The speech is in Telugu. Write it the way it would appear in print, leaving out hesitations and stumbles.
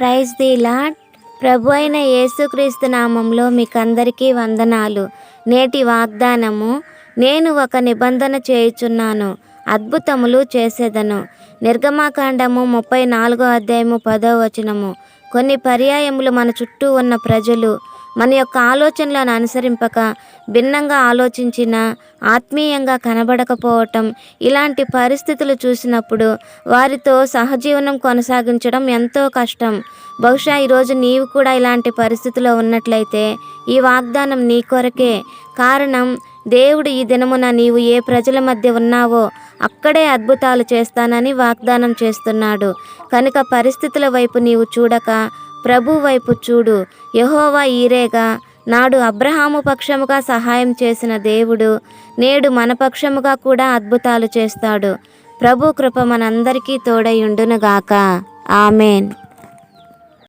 Praise the lord. ప్రభు అయిన యేసుక్రీస్తు నామంలో మీకందరికీ వందనాలు. నేటి వాగ్దానము, నేను ఒక నిబంధన చేయుచున్నాను, అద్భుతములు చేసేదను. నిర్గమకాండము 34:10. కొన్ని పర్యాయములు మన చుట్టూ ఉన్న ప్రజలు మన యొక్క ఆలోచనలను అనుసరింపక భిన్నంగా ఆలోచించిన, ఆత్మీయంగా కనబడకపోవటం, ఇలాంటి పరిస్థితులు చూసినప్పుడు వారితో సహజీవనం కొనసాగించడం ఎంతో కష్టం. బహుశా ఈరోజు నీవు కూడా ఇలాంటి పరిస్థితిలో ఉన్నట్లయితే ఈ వాగ్దానం నీ కొరకే. కారణం, దేవుడు ఈ దినమున నీవు ఏ ప్రజల మధ్య ఉన్నావో అక్కడే అద్భుతాలు చేస్తానని వాగ్దానం చేస్తున్నాడు. కనుక పరిస్థితుల వైపు నీవు చూడక ప్రభు వైపు చూడు. యెహోవా ఈరేగా నాడు అబ్రహాము పక్షముగా సహాయం చేసిన దేవుడు నేడు మన పక్షముగా కూడా అద్భుతాలు చేస్తాడు. ప్రభు కృప మనందరికీ తోడై ఉండునుగాక. ఆమెన్.